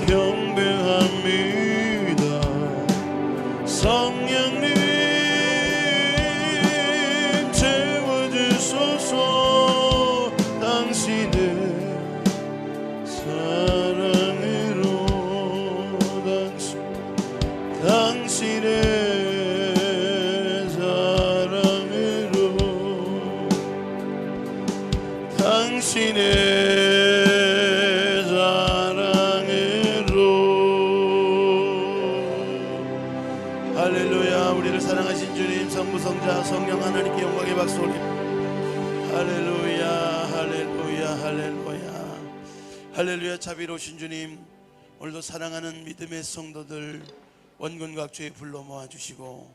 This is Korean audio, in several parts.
경배합니다. 성령님 채워주소서. 당신의 사랑으로 당신의 사랑으로 당신의 할렐루야. 우리를 사랑하신 주님, 성부 성자 성령 하나님께 영광의 박수 올립니다. 할렐루야 할렐루야 할렐루야 할렐루야. 자비로우신 주님, 오늘도 사랑하는 믿음의 성도들 원군 각주에 불러 모아주시고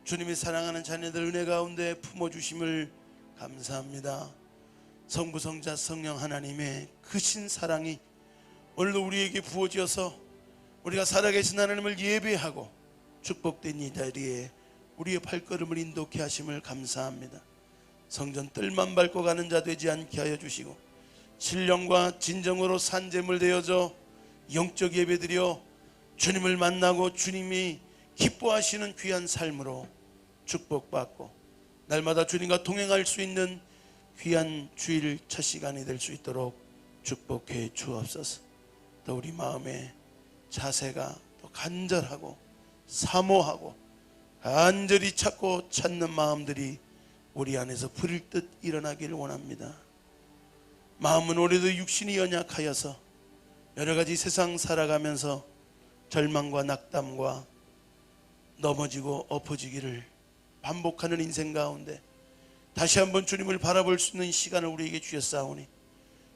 주님이 사랑하는 자녀들 은혜 가운데 품어주심을 감사합니다. 성부 성자 성령 하나님의 크신 사랑이 오늘도 우리에게 부어져서 우리가 살아계신 하나님을 예배하고 축복된 이 자리에 우리의 발걸음을 인도케 하심을 감사합니다. 성전 뜰만 밟고 가는 자 되지 않게 하여 주시고 신령과 진정으로 산재물 되어져 영적 예배드려 주님을 만나고 주님이 기뻐하시는 귀한 삶으로 축복받고 날마다 주님과 동행할 수 있는 귀한 주일 첫 시간이 될 수 있도록 축복해 주옵소서. 또 우리 마음의 자세가 또 간절하고 사모하고 간절히 찾고 찾는 마음들이 우리 안에서 불일 듯 일어나기를 원합니다. 마음은 오래도 육신이 연약하여서 여러가지 세상 살아가면서 절망과 낙담과 넘어지고 엎어지기를 반복하는 인생 가운데 다시 한번 주님을 바라볼 수 있는 시간을 우리에게 주셨사오니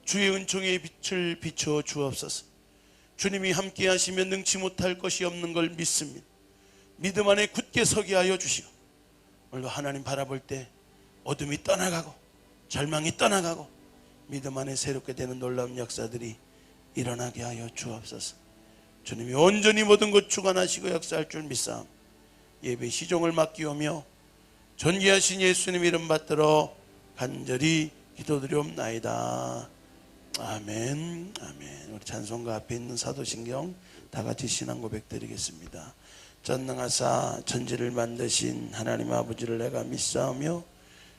주의 은총의 빛을 비추어 주옵소서. 주님이 함께 하시면 능치 못할 것이 없는 걸 믿습니다. 믿음 안에 굳게 서게 하여 주시고 오늘도 하나님 바라볼 때 어둠이 떠나가고 절망이 떠나가고 믿음 안에 새롭게 되는 놀라운 역사들이 일어나게 하여 주옵소서. 주님이 온전히 모든 것 주관하시고 역사할 줄 믿사옵니다. 예배 시종을 맡기오며 존귀하신 예수님 이름 받들어 간절히 기도드리옵나이다. 아멘 아멘. 우리 찬송가 앞에 있는 사도신경 다같이 신앙 고백 드리겠습니다. 전능하사 천지를 만드신 하나님 아버지를 내가 믿사오며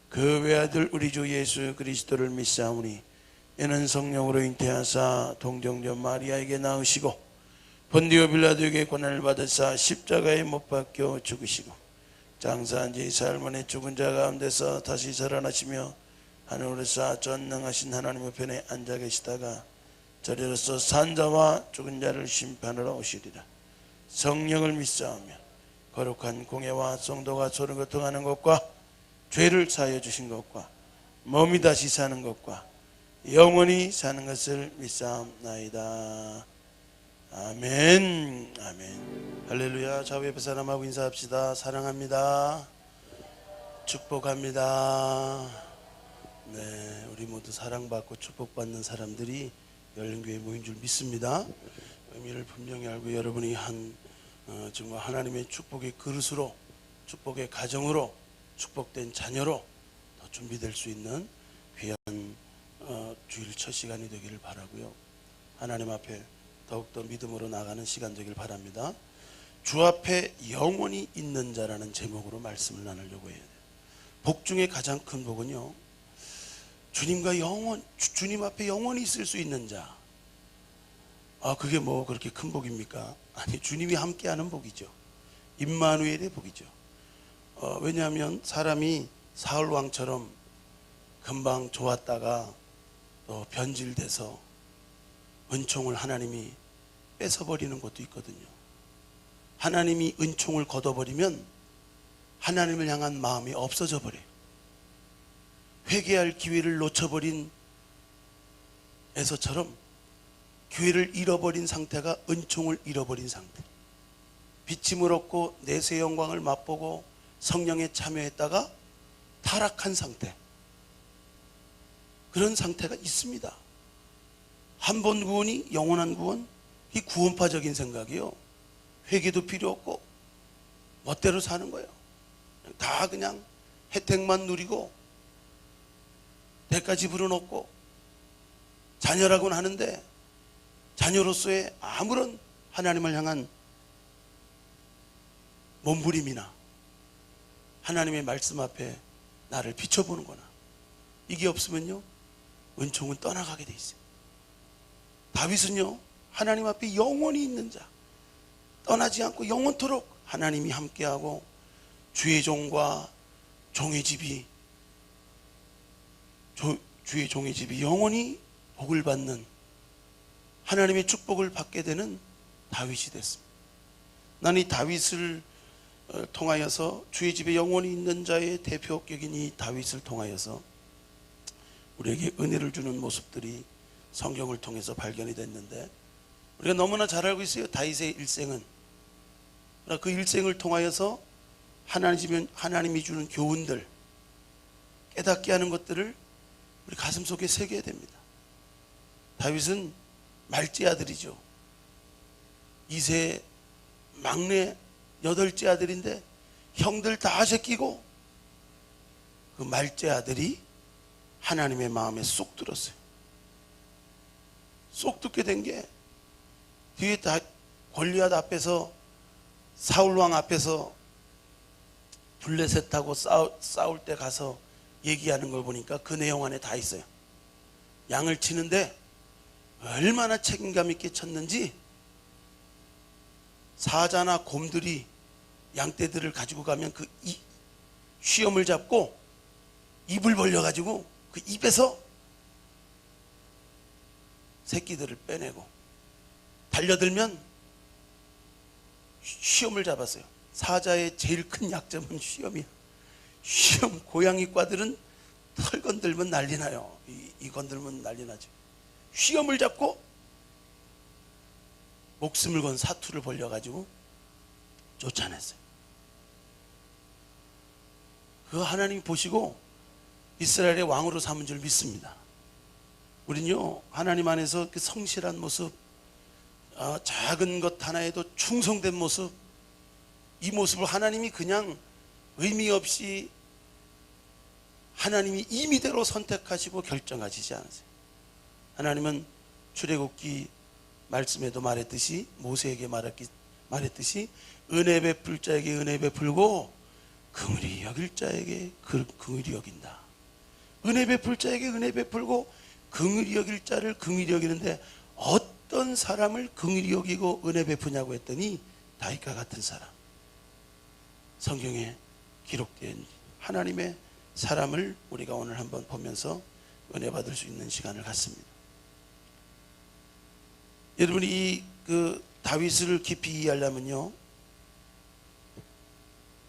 그 외아들 우리 주 예수 그리스도를 믿사오니 이는 성령으로 잉태하사 동정녀 마리아에게 낳으시고 본디오 빌라도에게 고난을 받으사 십자가에 못 박혀 죽으시고 장사한 지 사흘 만에 죽은 자 가운데서 다시 살아나시며 하늘에서 전능하신 하나님 우편에 앉아 계시다가 저리로서 산 자와 죽은 자를 심판하러 오시리라. 성령을 믿사오며 거룩한 공예와 성도가 소를 거통하는 것과 죄를 사하여 주신 것과 몸이 다시 사는 것과 영원히 사는 것을 믿사옵나이다. 아멘 아멘. 할렐루야. 좌우 옆에 사람하고 인사합시다. 사랑합니다. 축복합니다. 네, 우리 모두 사랑받고 축복받는 사람들이 열린교회에 모인 줄 믿습니다. 의미를 분명히 알고 여러분이 정말 하나님의 축복의 그릇으로 축복의 가정으로 축복된 자녀로 더 준비될 수 있는 귀한 주일 첫 시간이 되기를 바라고요. 하나님 앞에 더욱더 믿음으로 나가는 시간 되길 바랍니다. 주 앞에 영원히 있는 자라는 제목으로 말씀을 나누려고 해야 돼요. 복 중에 가장 큰 복은요, 주님과 주님 앞에 영원히 있을 수 있는 자. 그게 뭐 그렇게 큰 복입니까? 아니, 주님이 함께하는 복이죠. 임마누엘의 복이죠. 왜냐하면 사람이 사울 왕처럼 금방 좋았다가 또 변질돼서 은총을 하나님이 뺏어버리는 것도 있거든요. 하나님이 은총을 걷어버리면 하나님을 향한 마음이 없어져 버려요. 회개할 기회를 놓쳐버린 에서처럼 기회를 잃어버린 상태가 은총을 잃어버린 상태. 빛임을 얻고 내세 영광을 맛보고 성령에 참여했다가 타락한 상태. 그런 상태가 있습니다. 한 번 구원이 영원한 구원? 이 구원파적인 생각이요. 회개도 필요 없고 멋대로 사는 거예요. 다 그냥 혜택만 누리고 대가 지불은 없고 자녀라고는 하는데 자녀로서의 아무런 하나님을 향한 몸부림이나 하나님의 말씀 앞에 나를 비춰보는 거나 이게 없으면요 은총은 떠나가게 돼 있어요. 다윗은요 하나님 앞에 영원히 있는 자, 떠나지 않고 영원토록 하나님이 함께하고 주의 종과 종의 집이 주의 종의 집이 영원히 복을 받는 하나님의 축복을 받게 되는 다윗이 됐습니다. 나는 이 다윗을 통하여서 주의 집에 영원히 있는 자의 대표격인 이 다윗을 통하여서 우리에게 은혜를 주는 모습들이 성경을 통해서 발견이 됐는데, 우리가 너무나 잘 알고 있어요. 다윗의 일생은 그 일생을 통하여서 하나님이 주는 교훈들, 깨닫게 하는 것들을 우리 가슴속에 새겨야 됩니다. 다윗은 말째 아들이죠. 2세 막내 8째 아들인데 형들 다 제끼고 그 말째 아들이 하나님의 마음에 쏙 들었어요. 쏙 듣게 된 게 뒤에 다 골리앗 앞에서 사울 왕 앞에서 블레셋하고 싸울 때 가서 얘기하는 걸 보니까 그 내용 안에 다 있어요. 양을 치는데 얼마나 책임감 있게 쳤는지 사자나 곰들이 양떼들을 가지고 가면 그 쉬엄을 잡고 입을 벌려가지고 그 입에서 새끼들을 빼내고 달려들면 쉬엄을 잡았어요. 사자의 제일 큰 약점은 쉬엄이야. 쉬엄 고양이과들은 털 건들면 난리 나요. 이 건들면 난리 나죠. 쉬엄을 잡고 목숨을 건 사투를 벌려가지고 쫓아냈어요. 그 하나님이 보시고 이스라엘의 왕으로 삼은 줄 믿습니다. 우리는요 하나님 안에서 그 성실한 모습, 작은 것 하나에도 충성된 모습, 이 모습을 하나님이 그냥 의미 없이 하나님이 임의대로 선택하시고 결정하시지 않으세요. 하나님은 출애굽기 말씀에도 말했듯이, 모세에게 말했듯이 은혜 베풀 자에게 은혜 베풀고 긍휼히 여길 자에게 긍휼히 여긴다. 은혜 베풀 자에게 은혜 베풀고 긍휼히 여길 자를 긍휼히 여기는데 어떤 사람을 긍휼히 여기고 은혜 베푸냐고 했더니 다윗과 같은 사람, 성경에 기록된 하나님의 사람을 우리가 오늘 한번 보면서 은혜 받을 수 있는 시간을 갖습니다. 여러분이 그 다윗을 깊이 이해하려면요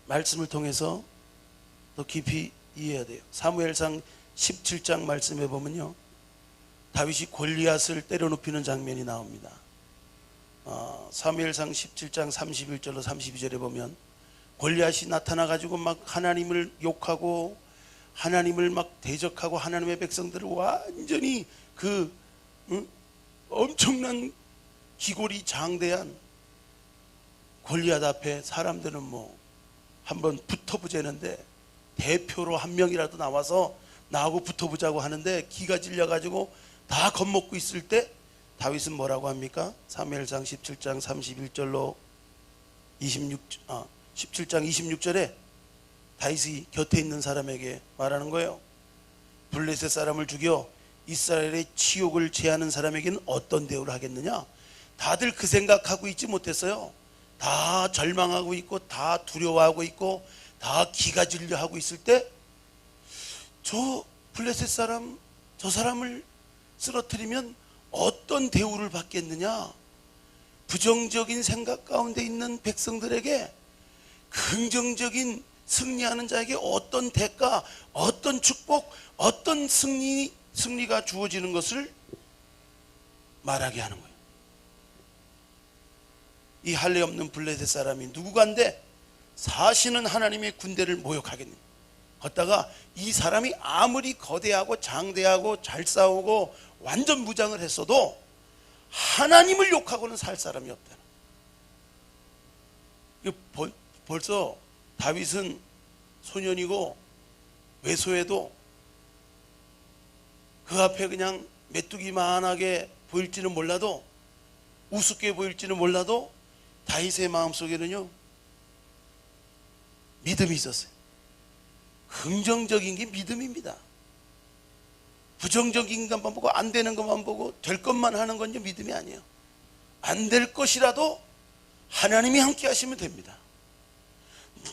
말씀을 통해서 더 깊이 이해해야 돼요. 사무엘상 17장 말씀에 보면요 다윗이 골리앗을 때려눕히는 장면이 나옵니다. 사무엘상 17장 31절로 32절에 보면 골리앗이 나타나 가지고 막 하나님을 욕하고 하나님을 막 대적하고 하나님의 백성들을 완전히 엄청난 기골이 장대한 골리앗 앞에 사람들은 뭐 한번 붙어보자는데 대표로 한 명이라도 나와서 나하고 붙어보자고 하는데 기가 질려가지고 다 겁먹고 있을 때 다윗은 뭐라고 합니까? 사무엘상 17장 31절로 17장 26절에 다윗이 곁에 있는 사람에게 말하는 거예요. 블레셋 사람을 죽여 이스라엘의 치욕을 제하는 사람에게는 어떤 대우를 하겠느냐? 다들 그 생각하고 있지 못했어요. 다 절망하고 있고 다 두려워하고 있고 다 기가 질려 하고 있을 때 저 블레셋 사람, 저 사람을 쓰러뜨리면 어떤 대우를 받겠느냐? 부정적인 생각 가운데 있는 백성들에게 긍정적인 승리하는 자에게 어떤 대가, 어떤 축복, 어떤 승리가 주어지는 것을 말하게 하는 거예요. 이 할례 없는 블레셋 사람이 누구간데 사시는 하나님의 군대를 모욕하겠느냐? 걷다가 이 사람이 아무리 거대하고 장대하고 잘 싸우고 완전 무장을 했어도 하나님을 욕하고는 살 사람이 없다는. 벌써 다윗은 소년이고 외소해도 그 앞에 그냥 메뚜기만하게 보일지는 몰라도, 우습게 보일지는 몰라도 다윗의 마음속에는요 믿음이 있었어요. 긍정적인 게 믿음입니다. 부정적인 것만 보고 안 되는 것만 보고 될 것만 하는 건요 믿음이 아니에요. 안 될 것이라도 하나님이 함께 하시면 됩니다.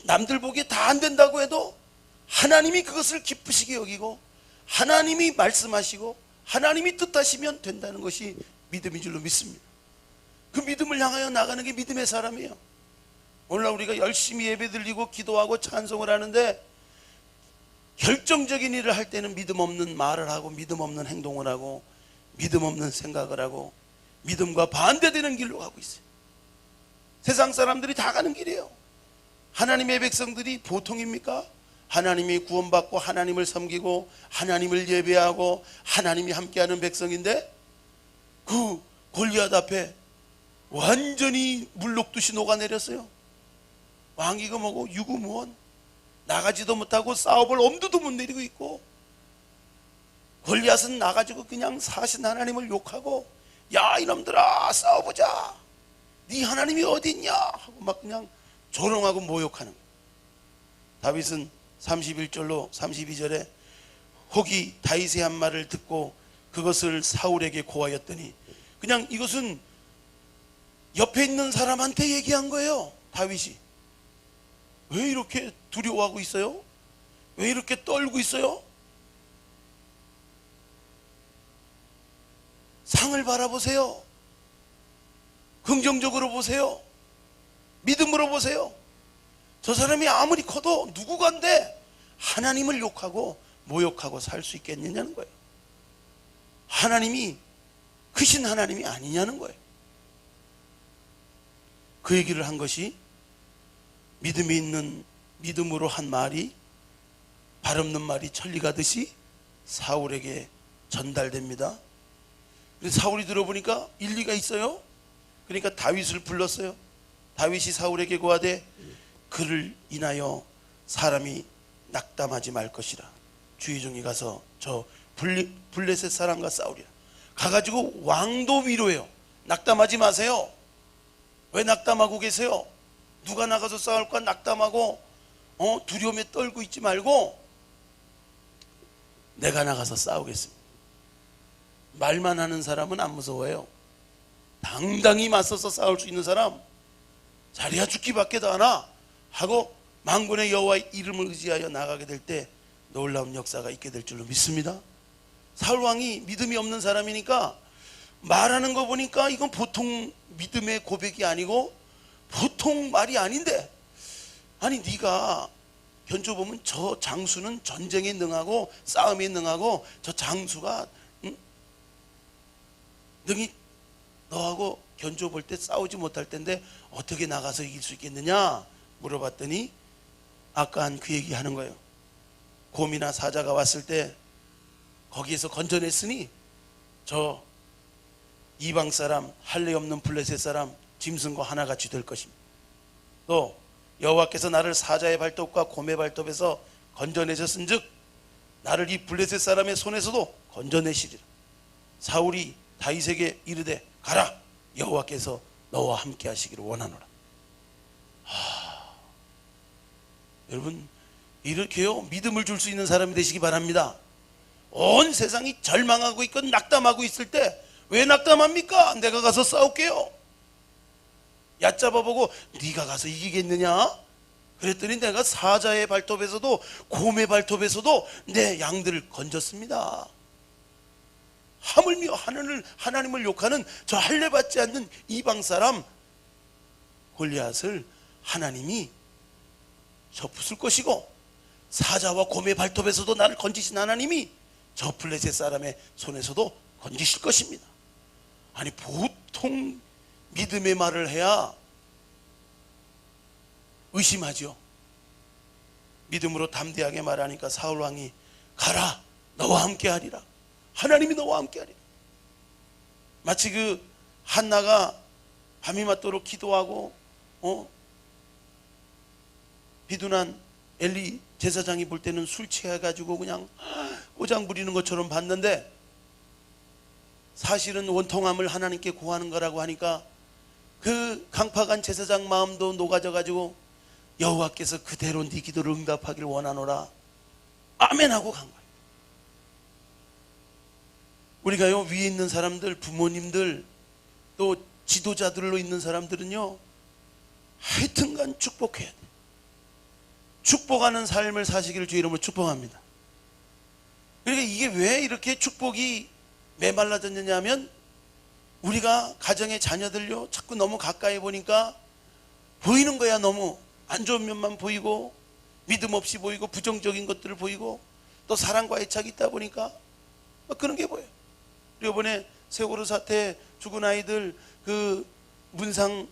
남들 보기에 다 안 된다고 해도 하나님이 그것을 기쁘시게 여기고 하나님이 말씀하시고 하나님이 뜻하시면 된다는 것이 믿음인 줄로 믿습니다. 그 믿음을 향하여 나가는 게 믿음의 사람이에요. 오늘날 우리가 열심히 예배드리고 기도하고 찬송을 하는데 결정적인 일을 할 때는 믿음 없는 말을 하고 믿음 없는 행동을 하고 믿음 없는 생각을 하고 믿음과 반대되는 길로 가고 있어요. 세상 사람들이 다 가는 길이에요. 하나님의 백성들이 보통입니까? 하나님이 구원받고 하나님을 섬기고 하나님을 예배하고 하나님이 함께하는 백성인데 그 골리앗 앞에 완전히 물녹듯이 녹아내렸어요. 왕이고 뭐고 유구무원, 나가지도 못하고 싸워볼 엄두도 못 내리고 있고, 골리앗은 나가지고 그냥 사신 하나님을 욕하고 야 이놈들아 싸워보자, 네 하나님이 어디 있냐 하고 막 그냥 조롱하고 모욕하는 거예요. 다윗은 31절로 32절에 혹이 다윗의 한 말을 듣고 그것을 사울에게 고하였더니, 그냥 이것은 옆에 있는 사람한테 얘기한 거예요. 다윗이 왜 이렇게 두려워하고 있어요? 왜 이렇게 떨고 있어요? 상을 바라보세요. 긍정적으로 보세요. 믿음으로 보세요. 저 사람이 아무리 커도 누구간데 하나님을 욕하고 모욕하고 살 수 있겠느냐는 거예요. 하나님이 크신 하나님이 아니냐는 거예요. 그 얘기를 한 것이 믿음이 있는, 믿음으로 한 말이, 발없는 말이 천리 가듯이 사울에게 전달됩니다. 그래서 사울이 들어보니까 일리가 있어요. 그러니까 다윗을 불렀어요. 다윗이 사울에게 고하되 그를 인하여 사람이 낙담하지 말 것이라. 주의 종이 가서 저 블레셋 사람과 싸우리라. 가가지고 왕도 위로해요. 낙담하지 마세요. 왜 낙담하고 계세요? 누가 나가서 싸울까 낙담하고 두려움에 떨고 있지 말고 내가 나가서 싸우겠습니다. 말만 하는 사람은 안 무서워요. 당당히 맞서서 싸울 수 있는 사람, 자리야 죽기밖에 더 하나 하고 만군의 여호와의 이름을 의지하여 나가게 될 때 놀라운 역사가 있게 될 줄로 믿습니다. 사울 왕이 믿음이 없는 사람이니까 말하는 거 보니까 이건 보통 믿음의 고백이 아니고 보통 말이 아닌데, 아니 네가 견줘보면 저 장수는 전쟁에 능하고 싸움에 능하고 저 장수가 능히 너하고 견줘볼 때 싸우지 못할 텐데 어떻게 나가서 이길 수 있겠느냐 물어봤더니 아까 한 그 얘기 하는 거예요. 곰이나 사자가 왔을 때 거기에서 건져냈으니 저 이방 사람, 할례 없는 블레셋 사람 짐승과 하나같이 될 것입니다. 또 여호와께서 나를 사자의 발톱과 곰의 발톱에서 건져내셨은즉 나를 이 블레셋 사람의 손에서도 건져내시리라. 사울이 다윗에게 이르되 가라, 여호와께서 너와 함께 하시기를 원하노라. 여러분 이렇게요 믿음을 줄 수 있는 사람이 되시기 바랍니다. 온 세상이 절망하고 있고 낙담하고 있을 때 왜 낙담합니까? 내가 가서 싸울게요. 얕잡아보고 네가 가서 이기겠느냐? 그랬더니 내가 사자의 발톱에서도 곰의 발톱에서도 내 양들을 건졌습니다. 하물며 하나님을 욕하는 저 할례 받지 않는 이방 사람 골리앗을 하나님이 접으실 것이고, 사자와 곰의 발톱에서도 나를 건지신 하나님이 저 블레셋 사람의 손에서도 건지실 것입니다. 아니 보통 믿음의 말을 해야 의심하죠. 믿음으로 담대하게 말하니까 사울 왕이 가라, 너와 함께 하리라. 하나님이 너와 함께 하리라. 마치 그 한나가 밤이 맞도록 기도하고 비둔한 엘리 제사장이 볼 때는 술 취해가지고 그냥 꼬장 부리는 것처럼 봤는데 사실은 원통함을 하나님께 구하는 거라고 하니까 그 강팍한 제사장 마음도 녹아져 가지고 여호와께서 그대로 네 기도를 응답하기를 원하노라 아멘 하고 간 거예요. 우리가요, 위에 있는 사람들, 부모님들, 또 지도자들로 있는 사람들은요, 하여튼간 축복해야 돼. 축복하는 삶을 사시기를 주의 이름으로 축복합니다. 그러니까 이게 왜 이렇게 축복이 메말라졌느냐 하면, 우리가 가정의 자녀들요 자꾸 너무 가까이 보니까 보이는 거야. 너무 안 좋은 면만 보이고, 믿음 없이 보이고, 부정적인 것들을 보이고, 또 사랑과 애착이 있다 보니까 막 그런 게 보여요. 이번에 세월호 사태 죽은 아이들 그 문상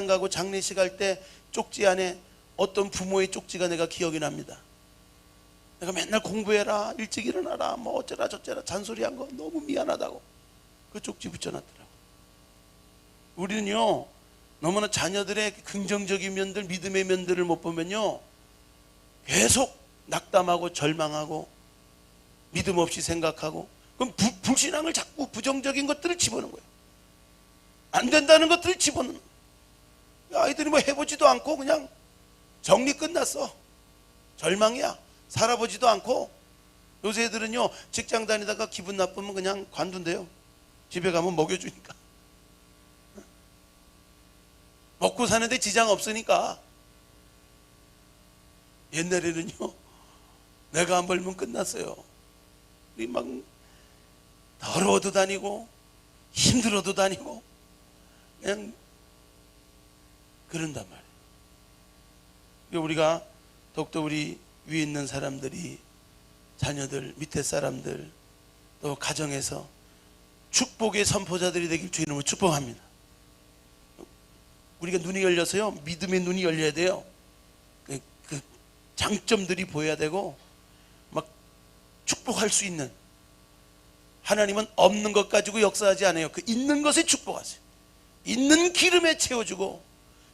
가고 장례식 할 때 쪽지 안에 어떤 부모의 쪽지가 내가 기억이 납니다. 내가 맨날 공부해라, 일찍 일어나라, 뭐 어쩌라 저쩌라 잔소리한 거 너무 미안하다고 그 쪽지 붙여놨더라고. 우리는요 너무나 자녀들의 긍정적인 면들, 믿음의 면들을 못 보면요 계속 낙담하고 절망하고 믿음 없이 생각하고, 그럼 불신앙을 자꾸 부정적인 것들을 집어넣는 거예요. 안 된다는 것들을 집어넣는 거예요. 아이들이 뭐 해보지도 않고 그냥 정리 끝났어. 절망이야. 살아보지도 않고. 요새 애들은요 직장 다니다가 기분 나쁘면 그냥 관둔대요. 집에 가면 먹여주니까. 먹고 사는데 지장 없으니까. 옛날에는요 내가 안 벌면 끝났어요. 우리 막 더러워도 다니고 힘들어도 다니고 그냥 그런단 말이에요. 우리가 더욱더 우리 위에 있는 사람들이, 자녀들, 밑에 사람들, 또 가정에서 축복의 선포자들이 되길 주의 이름으로 축복합니다. 우리가 눈이 열려서요 믿음의 눈이 열려야 돼요. 그 장점들이 보여야 되고 막 축복할 수 있는, 하나님은 없는 것 가지고 역사하지 않아요. 그 있는 것에 축복하세요. 있는 기름에 채워주고,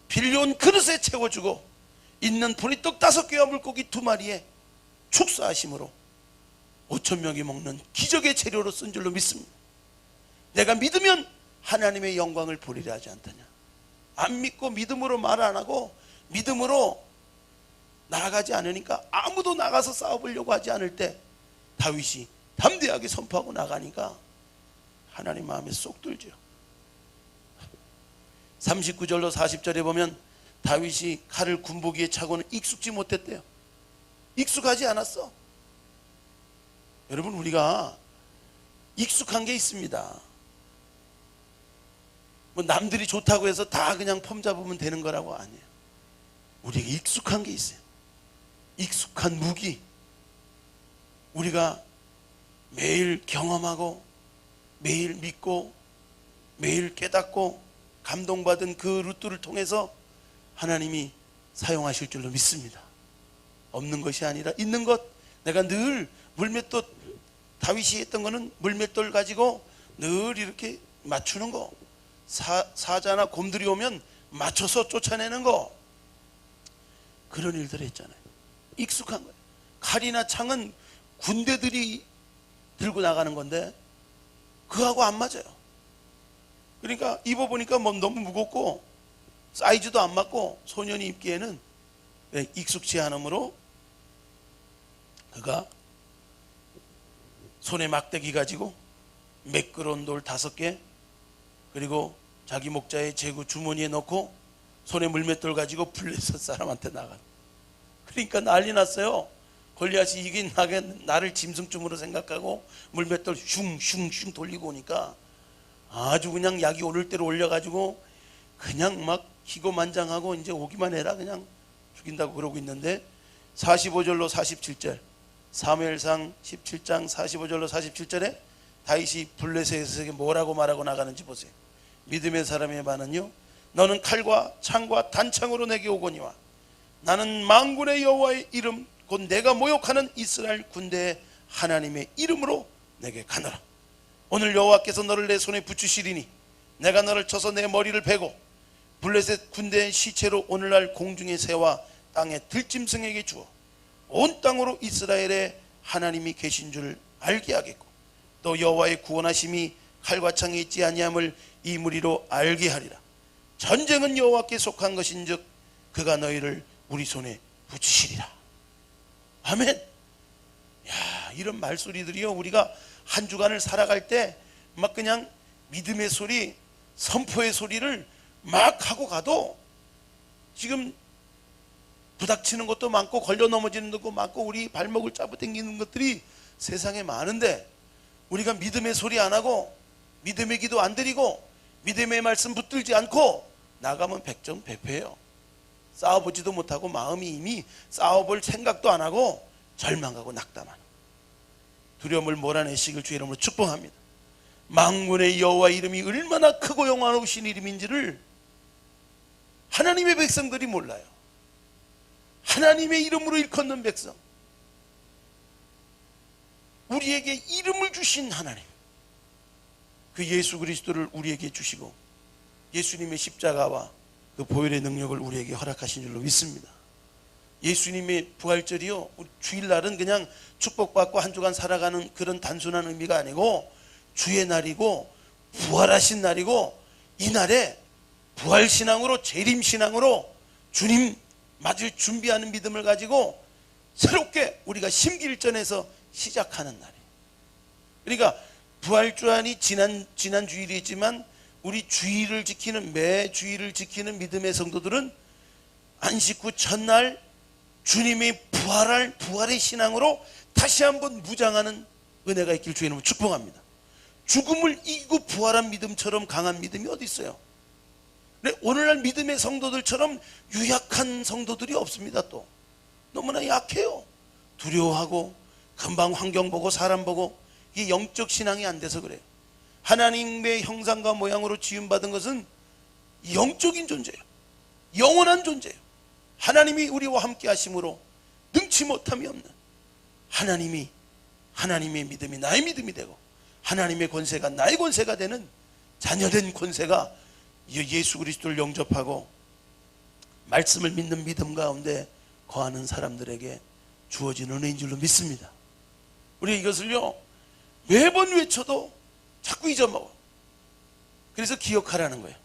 빌려온 그릇에 채워주고, 있는 보리떡 5개와 물고기 2마리에 축사하심으로 5,000명이 먹는 기적의 재료로 쓴 줄로 믿습니다. 내가 믿으면 하나님의 영광을 보리라 하지 않더냐. 안 믿고 믿음으로 말 안 하고 믿음으로 나아가지 않으니까, 아무도 나가서 싸워보려고 하지 않을 때 다윗이 담대하게 선포하고 나가니까 하나님 마음에 쏙 들죠. 39절로 40절에 보면 다윗이 칼을 군복이에 차고는 익숙지 못했대요. 익숙하지 않았어. 여러분, 우리가 익숙한 게 있습니다. 뭐 남들이 좋다고 해서 다 그냥 폼 잡으면 되는 거라고 아니에요. 우리가 익숙한 게 있어요. 익숙한 무기. 우리가 매일 경험하고 매일 믿고 매일 깨닫고 감동받은 그 루트를 통해서 하나님이 사용하실 줄로 믿습니다. 없는 것이 아니라 있는 것. 내가 늘 물맷돌, 다윗이 했던 거는 물맷돌 가지고 늘 이렇게 맞추는 거, 사자나 곰들이 오면 맞춰서 쫓아내는 거, 그런 일들을 했잖아요. 익숙한 거예요. 칼이나 창은 군대들이 들고 나가는 건데 그하고 안 맞아요. 그러니까 입어보니까 뭐 너무 무겁고 사이즈도 안 맞고 소년이 입기에는 익숙치 않으므로 그가 손에 막대기 가지고 매끄러운 돌 5개, 그리고 자기 목자의 제구 주머니에 넣고 손에 물맷돌 가지고 블레셋 사람한테 나가. 그러니까 난리 났어요. 골리앗이 이긴 나를 짐승쯤으로 생각하고 물맷돌 슝슝슝 돌리고 오니까 아주 그냥 약이 오를 대로 올려가지고 그냥 막 희고만장하고 이제 오기만 해라 그냥 죽인다고 그러고 있는데, 45절로 47절, 사무엘상 17장 45절로 47절에 다윗이 블레셋에게 뭐라고 말하고 나가는지 보세요. 믿음의 사람의 반은요, 너는 칼과 창과 단창으로 내게 오거니와 나는 만군의 여호와의 이름 곧 내가 모욕하는 이스라엘 군대의 하나님의 이름으로 내게 가노라. 오늘 여호와께서 너를 내 손에 붙이시리니 내가 너를 쳐서 내 머리를 베고 블레셋 군대의 시체로 오늘날 공중의 새와 땅의 들짐승에게 주어 온 땅으로 이스라엘의 하나님이 계신 줄 알게 하겠고 또 여호와의 구원하심이 칼과 창에 있지 아니함을 이 무리로 알게 하리라. 전쟁은 여호와께 속한 것인즉 그가 너희를 우리 손에 붙이시리라. 아멘. 야, 이런 말소리들이요, 우리가 한 주간을 살아갈 때 막 그냥 믿음의 소리, 선포의 소리를 막 하고 가도 지금 부닥치는 것도 많고 걸려 넘어지는 것도 많고 우리 발목을 잡아당기는 것들이 세상에 많은데, 우리가 믿음의 소리 안 하고 믿음의 기도 안 드리고 믿음의 말씀 붙들지 않고 나가면 백전백패예요. 싸워보지도 못하고 마음이 이미 싸워볼 생각도 안 하고 절망하고 낙담하는, 두려움을 몰아내시길 주의 이름으로 축복합니다. 만군의 여호와 이름이 얼마나 크고 영화로우신 이름인지를 하나님의 백성들이 몰라요. 하나님의 이름으로 일컫는 백성, 우리에게 이름을 주신 하나님, 그 예수 그리스도를 우리에게 주시고 예수님의 십자가와 그 보혈의 능력을 우리에게 허락하신 줄로 믿습니다. 예수님의 부활절이요, 우리 주일날은 그냥 축복받고 한 주간 살아가는 그런 단순한 의미가 아니고 주의 날이고 부활하신 날이고, 이 날에 부활신앙으로 재림신앙으로 주님 맞을 준비하는 믿음을 가지고 새롭게 우리가 심기일전에서 시작하는 날이에요. 그러니까 부활주안이 지난 주일이지만 우리 주일을 지키는, 매 주일을 지키는 믿음의 성도들은 안식 후 첫날 주님이 부활의 신앙으로 다시 한번 무장하는 은혜가 있길 주의 이름으로 축복합니다. 죽음을 이기고 부활한 믿음처럼 강한 믿음이 어디 있어요? 근데 오늘날 믿음의 성도들처럼 유약한 성도들이 없습니다. 또 너무나 약해요. 두려워하고 금방 환경 보고 사람 보고, 이게 영적 신앙이 안 돼서 그래요. 하나님의 형상과 모양으로 지음받은 것은 영적인 존재예요. 영원한 존재예요. 하나님이 우리와 함께 하심으로 능치 못함이 없는 하나님의 믿음이 나의 믿음이 되고 하나님의 권세가 나의 권세가 되는 자녀된 권세가 예수 그리스도를 영접하고 말씀을 믿는 믿음 가운데 거하는 사람들에게 주어진 은혜인 줄로 믿습니다. 우리가 이것을요, 매번 외쳐도 자꾸 잊어먹어. 그래서 기억하라는 거예요.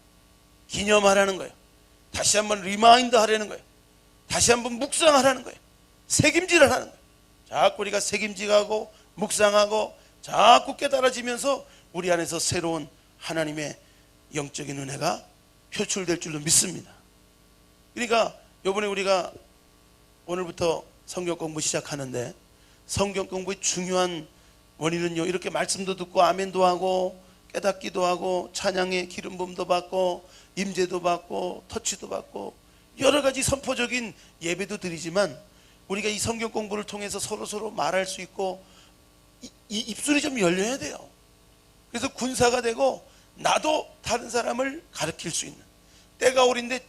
기념하라는 거예요. 다시 한번 리마인드 하라는 거예요. 다시 한번 묵상하라는 거예요. 새김질하라는 거예요. 자꾸 우리가 새김질하고 묵상하고 자꾸 깨달아지면서 우리 안에서 새로운 하나님의 영적인 은혜가 표출될 줄로 믿습니다. 그러니까 이번에 우리가 오늘부터 성경 공부 시작하는데, 성경 공부의 중요한 원인은요, 이렇게 말씀도 듣고 아멘도 하고 깨닫기도 하고 찬양의 기름 부음도 받고 임재도 받고 터치도 받고 여러 가지 선포적인 예배도 드리지만, 우리가 이 성경 공부를 통해서 서로 말할 수 있고 이 입술이 좀 열려야 돼요. 그래서 군사가 되고 나도 다른 사람을 가르칠 수 있는, 때가 오린데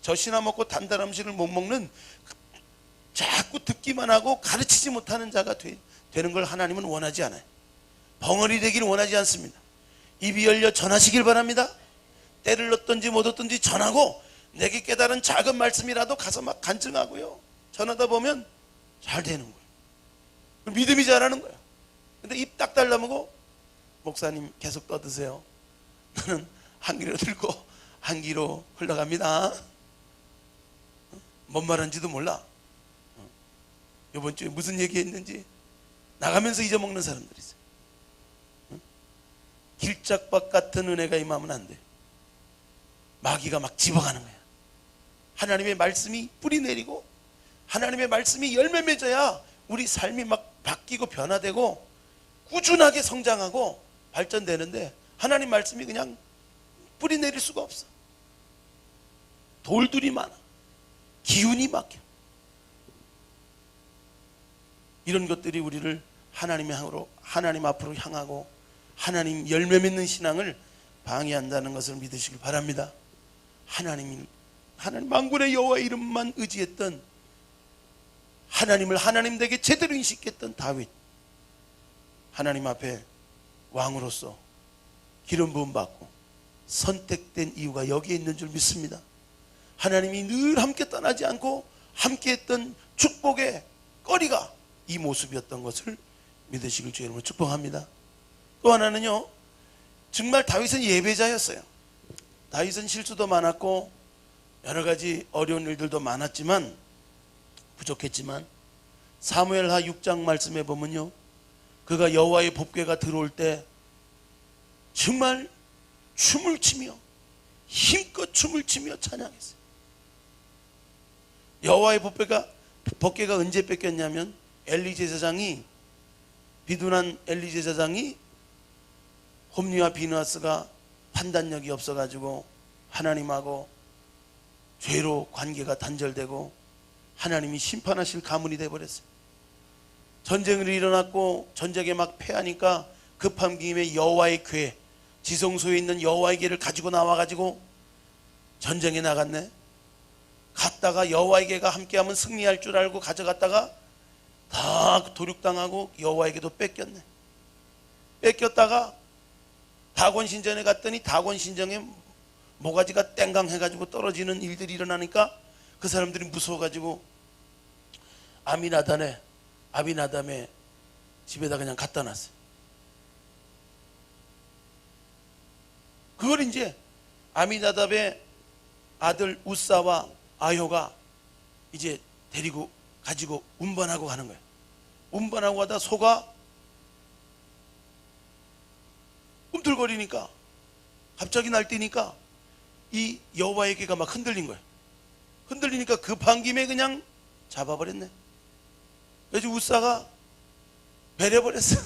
젖이나 먹고 단단한 음식을 못 먹는, 자꾸 듣기만 하고 가르치지 못하는 자가 되는 걸 하나님은 원하지 않아요. 벙어리 되기를 원하지 않습니다. 입이 열려 전하시길 바랍니다. 때를 얻든지 못 얻든지 전하고, 내게 깨달은 작은 말씀이라도 가서 막 간증하고요, 전하다 보면 잘 되는 거예요. 믿음이 자라는 거예요. 근데 입 딱 달라먹고 목사님 계속 떠드세요. 나는 한 귀로 들고 한 귀로 흘러갑니다. 뭔 말하는지도 몰라. 이번 주에 무슨 얘기했는지 나가면서 잊어먹는 사람들이 있어요. 길짝박 같은 은혜가 임하면 안 돼. 마귀가 막 집어가는 거야. 하나님의 말씀이 뿌리 내리고 하나님의 말씀이 열매 맺어야 우리 삶이 막 바뀌고 변화되고 꾸준하게 성장하고 발전되는데, 하나님 말씀이 그냥 뿌리 내릴 수가 없어. 돌들이 많아. 기운이 막혀. 이런 것들이 우리를 하나님 앞으로 향하고 하나님 열매 맺는 신앙을 방해한다는 것을 믿으시길 바랍니다. 하나님 만군의 여호와 이름만 의지했던, 하나님을 하나님 되게 제대로 인식했던 다윗, 하나님 앞에 왕으로서 기름 부음 받고 선택된 이유가 여기에 있는 줄 믿습니다. 하나님이 늘 함께 떠나지 않고 함께했던 축복의 거리가 이 모습이었던 것을 믿으시길 주의 이름으로 축복합니다. 또 하나는요, 정말 다윗은 예배자였어요. 다윗은 실수도 많았고 여러 가지 어려운 일들도 많았지만, 부족했지만 사무엘하 6장 말씀에 보면요, 그가 여호와의 법궤가 들어올 때 정말 춤을 추며 힘껏 춤을 추며 찬양했어요. 여호와의 법궤가 언제 뺏겼냐면, 엘리 제사장이, 비둔한 엘리 제사장이, 홈리와 비느하스가 판단력이 없어가지고 하나님하고 죄로 관계가 단절되고 하나님이 심판하실 가문이 되어버렸어요. 전쟁이 일어났고 전쟁에 막 패하니까 급한 김에 여호와의 궤, 지성소에 있는 여호와의 궤를 가지고 나와가지고 전쟁에 나갔네. 갔다가 여호와의 궤가 함께하면 승리할 줄 알고 가져갔다가 다 도륙당하고 여호와의 궤도 뺏겼네. 뺏겼다가 다곤신전에 갔더니 다곤신전에 모가지가 땡강해가지고 떨어지는 일들이 일어나니까 그 사람들이 무서워가지고 아비나담의 집에다 그냥 갖다 놨어요. 그걸 이제 아미나답의 아들 우사와 아효가 이제 데리고 가지고 운반하고 가는 거예요. 운반하고 가다 소가 꿈틀거리니까, 갑자기 날뛰니까 이 여호와의 궤가 막 흔들린 거예요. 흔들리니까 급한 김에 그냥 잡아버렸네. 그래서 우사가 베려버렸어.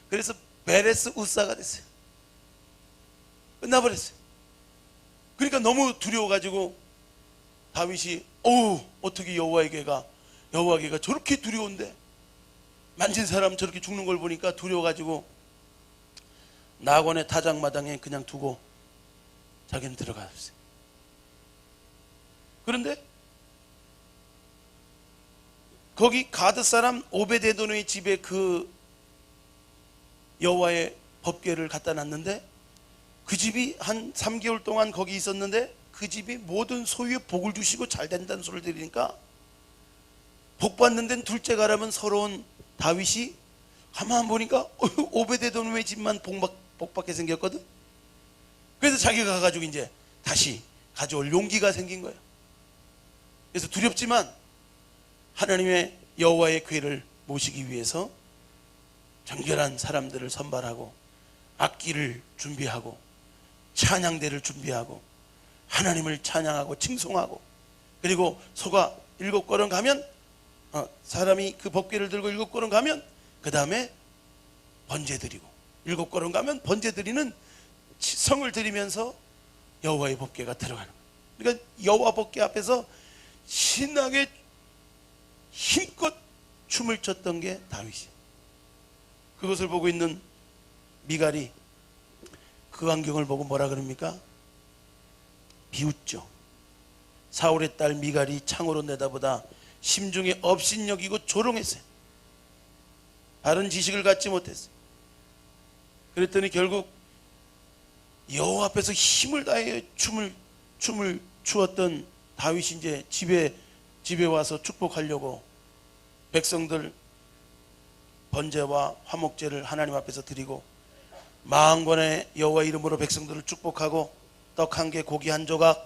그래서 베레스 우사가 됐어요. 끝나버렸어요. 그러니까 너무 두려워가지고 다윗이 어떻게 여호와의 궤가 저렇게 두려운데, 만진 사람 저렇게 죽는 걸 보니까 두려워가지고 나곤의 타작마당에 그냥 두고 자기는 들어갔어요. 그런데 거기 가드 사람 오베데도노의 집에 그 여호와의 법궤를 갖다 놨는데, 그 집이 한 3개월 동안 거기 있었는데 그 집이 모든 소유에 복을 주시고 잘 된다는 소리를 들으니까, 복 받는 데는 둘째 가라면 서러운 다윗이 가만 보니까 오베데도노의 집만 복받게 생겼거든. 그래서 자기가 가가지고 이제 다시 가져올 용기가 생긴 거예요. 그래서 두렵지만 하나님의 여호와의 궤를 모시기 위해서 정결한 사람들을 선발하고 악기를 준비하고 찬양대를 준비하고 하나님을 찬양하고 칭송하고, 그리고 소가 7걸음 가면 사람이 그 법궤를 들고 7걸음 가면 그 다음에 번제 드리고, 7걸음 가면 번제 드리는 성을 드리면서 여호와의 법궤가 들어가는 거예요. 그러니까 여호와 법궤 앞에서 신나게 힘껏 춤을 췄던 게 다윗이에요. 그것을 보고 있는 미갈이 그 광경을 보고 뭐라 그럽니까? 비웃죠. 사울의 딸 미갈이 창으로 내다보다 심중에 업신여기고 조롱했어요. 바른 지식을 갖지 못했어요. 그랬더니 결국 여호와 앞에서 힘을 다해 춤을 추었던 다윗이 이제 집에 와서 축복하려고 백성들 번제와 화목제를 하나님 앞에서 드리고, 만관의 여호와 이름으로 백성들을 축복하고 떡 1개 고기 1조각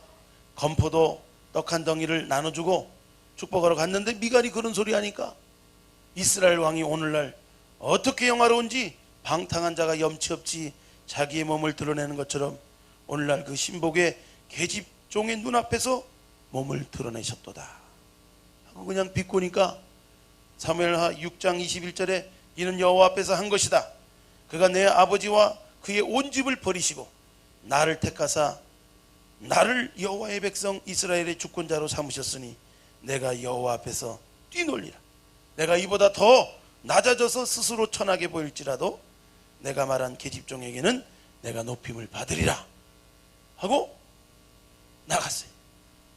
건포도 떡 1덩이를 나눠주고 축복하러 갔는데, 미갈이 그런 소리 하니까 이스라엘 왕이 오늘날 어떻게 영화로운지 방탕한 자가 염치 없이 자기의 몸을 드러내는 것처럼 오늘날 그 신복의 계집종의 눈앞에서 몸을 드러내셨도다 하고 그냥 비꼬니까, 사무엘하 6장 21절에 이는 여호와 앞에서 한 것이다. 그가 내 아버지와 그의 온 집을 버리시고 나를 택하사 나를 여호와의 백성 이스라엘의 주권자로 삼으셨으니 내가 여호와 앞에서 뛰놀리라. 내가 이보다 더 낮아져서 스스로 천하게 보일지라도 내가 말한 계집종에게는 내가 높임을 받으리라 하고 나갔어요.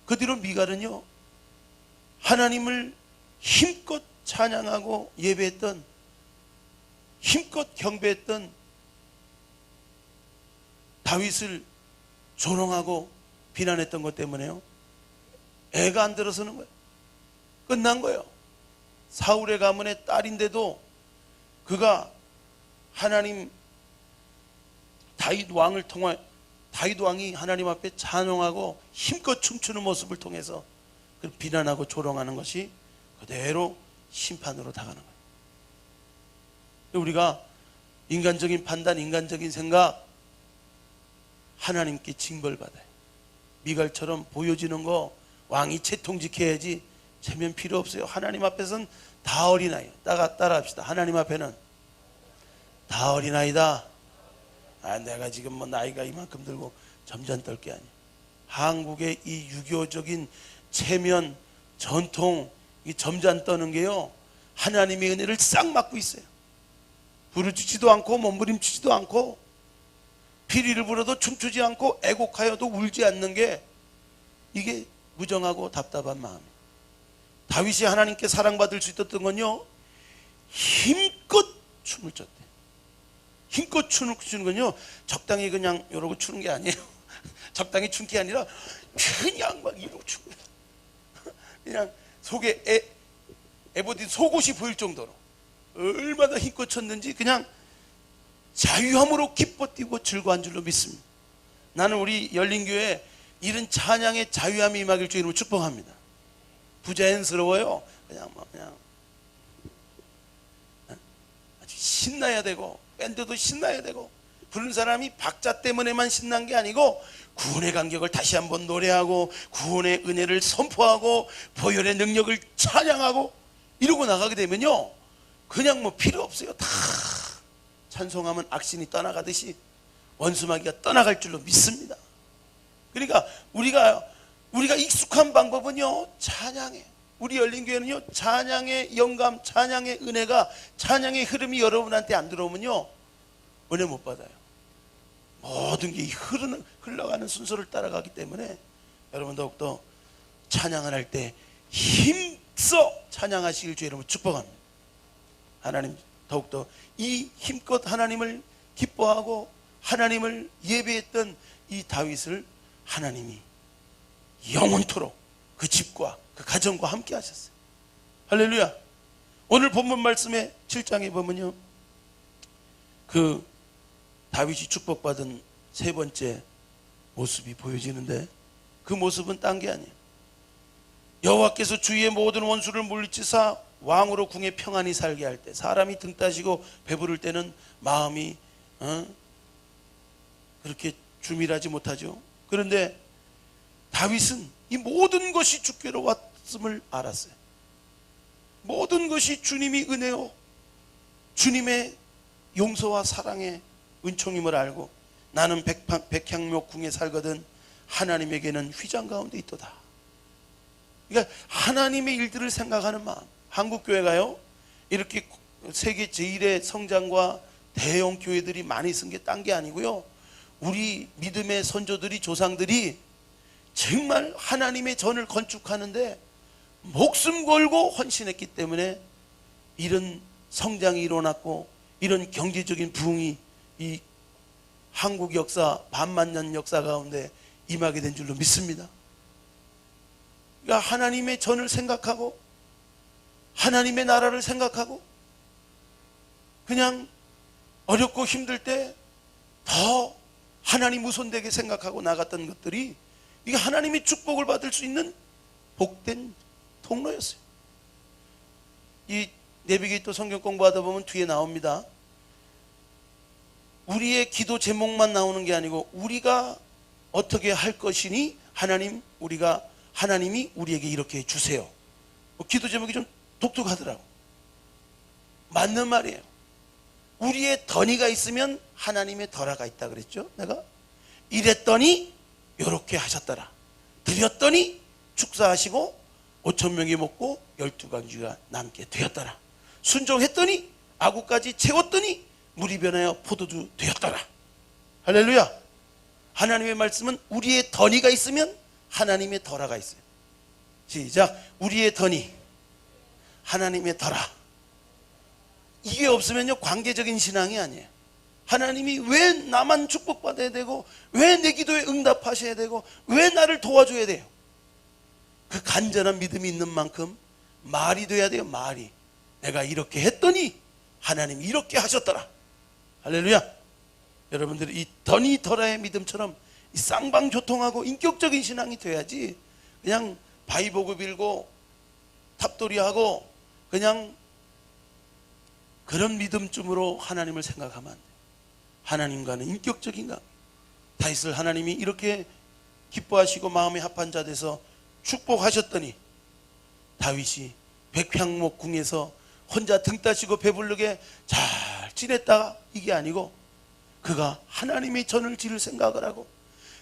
그 뒤로 미갈은요, 하나님을 힘껏 찬양하고 예배했던, 힘껏 경배했던 다윗을 조롱하고 비난했던 것 때문에요, 애가 안 들어서는 거예요. 끝난 거예요. 사울의 가문의 딸인데도 그가 하나님 다윗 왕을 통해 다윗 왕이 하나님 앞에 찬송하고 힘껏 춤추는 모습을 통해서 그 비난하고 조롱하는 것이 그대로 심판으로 다가는 거예요. 우리가 인간적인 판단, 인간적인 생각, 하나님께 징벌받아요. 미갈처럼 보여지는 거 왕이 채통지켜야지 체면 필요 없어요. 하나님 앞에서는 다 어린아이. 따라합시다. 하나님 앞에는 다 어린아이다. 내가 지금 뭐 나이가 이만큼 들고 점잖 떨 게 아니야. 한국의 이 유교적인 체면, 전통, 이 점잖 떠는 게요, 하나님의 은혜를 싹 막고 있어요. 부르짖지도 않고 몸부림치지도 않고 피리를 불어도 춤추지 않고 애곡하여도 울지 않는 게 이게 무정하고 답답한 마음이에요. 다윗이 하나님께 사랑받을 수 있었던 건요, 힘껏 춤을 췄대. 힘껏 춤을 추는 건요, 적당히 그냥 이러고 추는 게 아니에요. 적당히 추는 게 아니라 그냥 막 이러고 추는 거예요. 그냥 속에 에버디 속옷이 보일 정도로 얼마나 힘껏 췄는지 그냥 자유함으로 기뻐 뛰고 즐거운 줄로 믿습니다. 나는 우리 열린교회 이런 찬양의 자유함이 임하길 주 이름으로 축복합니다. 부자연스러워요. 그냥 아주 신나야 되고, 밴드도 신나야 되고, 부른 사람이 박자 때문에만 신난 게 아니고 구원의 간격을 다시 한번 노래하고 구원의 은혜를 선포하고 보혈의 능력을 찬양하고 이러고 나가게 되면요, 그냥 뭐 필요 없어요. 다 찬송하면 악신이 떠나가듯이 원수마귀가 떠나갈 줄로 믿습니다. 그러니까 우리가 익숙한 방법은요, 찬양해. 우리 열린교회는요, 찬양의 영감, 찬양의 은혜가, 찬양의 흐름이 여러분한테 안 들어오면요, 은혜 못 받아요. 모든 게 흘러가는 순서를 따라가기 때문에 여러분 더욱더 찬양을 할 때 힘써 찬양하시길 주의 이름으로 축복합니다. 하나님 더욱더 이 힘껏 하나님을 기뻐하고 하나님을 예배했던 이 다윗을 하나님이 영원토록 그 집과 그 가정과 함께 하셨어요. 할렐루야. 오늘 본문 말씀의 7장에 보면요, 그 다윗이 축복받은 세 번째 모습이 보여지는데, 그 모습은 딴 게 아니에요. 여호와께서 주의 모든 원수를 물리치사 왕으로 궁에 평안히 살게 할 때, 사람이 등 따시고 배부를 때는 마음이 그렇게 주밀하지 못하죠. 그런데 다윗은 이 모든 것이 주께로 왔음을 알았어요. 모든 것이 주님이 은혜요, 주님의 용서와 사랑의 은총임을 알고, 나는 백향목 궁에 살거든 하나님에게는 휘장 가운데 있도다. 그러니까 하나님의 일들을 생각하는 마음. 한국교회가요, 이렇게 세계 제1의 성장과 대형 교회들이 많이 쓴 게 딴 게 아니고요, 우리 믿음의 선조들이, 조상들이 정말 하나님의 전을 건축하는데 목숨 걸고 헌신했기 때문에 이런 성장이 일어났고, 이런 경제적인 부흥이 이 한국 역사, 반만년 역사 가운데 임하게 된 줄로 믿습니다. 그러니까 하나님의 전을 생각하고 하나님의 나라를 생각하고 그냥 어렵고 힘들 때 더 하나님 우선되게 생각하고 나갔던 것들이, 이게 하나님의 축복을 받을 수 있는 복된 통로였어요. 이 내비게이터 성경 공부하다 보면 뒤에 나옵니다. 우리의 기도 제목만 나오는 게 아니고 우리가 어떻게 할 것이니 하나님이 우리에게 이렇게 해주세요. 기도 제목이 좀 독특하더라고. 맞는 말이에요. 우리의 던이가 있으면 하나님의 덜아가 있다 그랬죠. 내가 이랬더니 이렇게 하셨더라. 드렸더니 축사하시고 5,000명이 먹고 12가지가 남게 되었더라. 순종했더니 아구까지 채웠더니 물이 변하여 포도주 되었더라. 할렐루야. 하나님의 말씀은 우리의 던이가 있으면 하나님의 덜아가 있어요. 시작. 우리의 던이, 하나님의 덜아. 이게 없으면요, 관계적인 신앙이 아니에요. 하나님이 왜 나만 축복받아야 되고, 왜 내 기도에 응답하셔야 되고, 왜 나를 도와줘야 돼요? 그 간절한 믿음이 있는 만큼 말이 돼야 돼요. 말이. 내가 이렇게 했더니 하나님이 이렇게 하셨더라. 할렐루야. 여러분들이 이 더니더라의 믿음처럼 이 쌍방교통하고 인격적인 신앙이 돼야지 그냥 바위보고 빌고 탑돌이하고 그냥 그런 믿음쯤으로 하나님을 생각하면 안 돼요. 하나님과는 인격적인 관계. 다윗을 하나님이 이렇게 기뻐하시고 마음에 합한 자 돼서 축복하셨더니 다윗이 백향목궁에서 혼자 등 따시고 배부르게 잘 지냈다가 이게 아니고 그가 하나님의 전을 지을 생각을 하고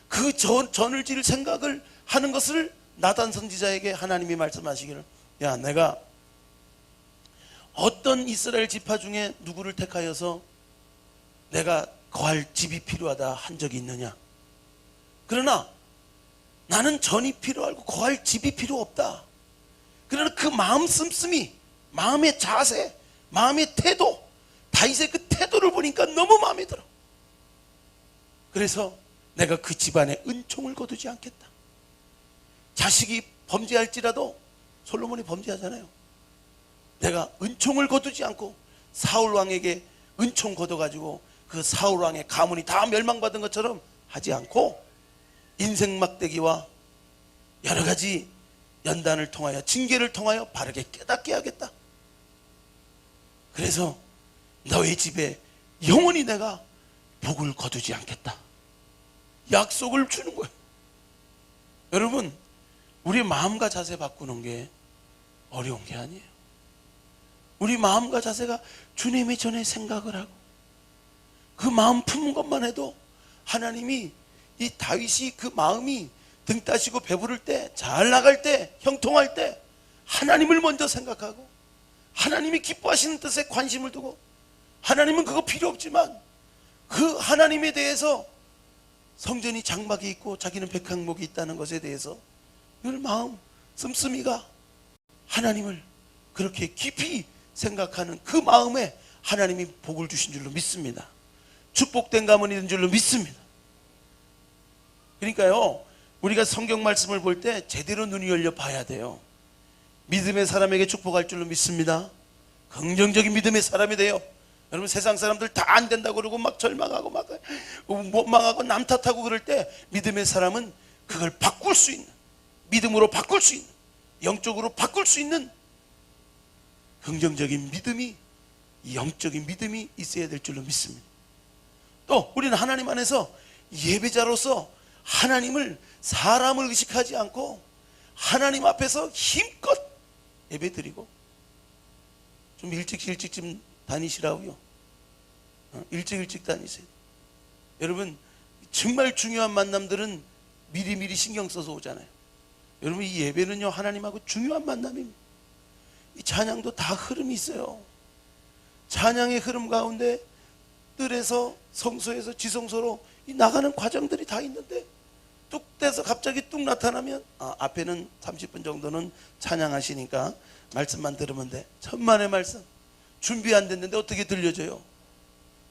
그 전을 지을 생각을 하는 것을 나단 선지자에게 하나님이 말씀하시기를, 야, 내가 어떤 이스라엘 지파 중에 누구를 택하여서 내가 거할 집이 필요하다 한 적이 있느냐? 그러나 나는 전이 필요하고 거할 집이 필요 없다. 그러나 그 마음 씀씀이, 마음의 자세, 마음의 태도, 다윗의 그 태도를 보니까 너무 마음에 들어. 그래서 내가 그 집안에 은총을 거두지 않겠다. 자식이 범죄할지라도, 솔로몬이 범죄하잖아요. 내가 은총을 거두지 않고 사울 왕에게 은총 거둬가지고 그 사울 왕의 가문이 다 멸망받은 것처럼 하지 않고 인생 막대기와 여러 가지 연단을 통하여 징계를 통하여 바르게 깨닫게 하겠다. 그래서 너의 집에 영원히 내가 복을 거두지 않겠다. 약속을 주는 거예요. 여러분, 우리 마음과 자세 바꾸는 게 어려운 게 아니에요. 우리 마음과 자세가 주님의 전에 생각을 하고 그 마음 품은 것만 해도 하나님이, 이 다윗이 그 마음이 등 따시고 배부를 때, 잘 나갈 때, 형통할 때 하나님을 먼저 생각하고 하나님이 기뻐하시는 뜻에 관심을 두고, 하나님은 그거 필요 없지만 그 하나님에 대해서 성전이 장막이 있고 자기는 백향목이 있다는 것에 대해서 늘 마음 씀씀이가 하나님을 그렇게 깊이 생각하는 그 마음에 하나님이 복을 주신 줄로 믿습니다. 축복된 가문이 된 줄로 믿습니다. 그러니까요, 우리가 성경 말씀을 볼 때 제대로 눈이 열려 봐야 돼요. 믿음의 사람에게 축복할 줄로 믿습니다. 긍정적인 믿음의 사람이 돼요. 여러분, 세상 사람들 다 안 된다고 그러고 막 절망하고 막 원망하고 남 탓하고 그럴 때 믿음의 사람은 그걸 바꿀 수 있는, 믿음으로 바꿀 수 있는, 영적으로 바꿀 수 있는 긍정적인 믿음이, 영적인 믿음이 있어야 될 줄로 믿습니다. 또 우리는 하나님 안에서 예배자로서 하나님을, 사람을 의식하지 않고 하나님 앞에서 힘껏 예배드리고, 좀 일찍 좀 다니시라고요. 일찍 다니세요. 여러분, 정말 중요한 만남들은 미리미리 신경 써서 오잖아요. 여러분, 이 예배는요, 하나님하고 중요한 만남입니다. 이 찬양도 다 흐름이 있어요. 찬양의 흐름 가운데 뜰에서 성소에서 지성소로 이 나가는 과정들이 다 있는데 뚝 떼서 갑자기 뚝 나타나면 앞에는 30분 정도는 찬양하시니까 말씀만 들으면 돼. 천만의 말씀 준비 안 됐는데 어떻게 들려줘요?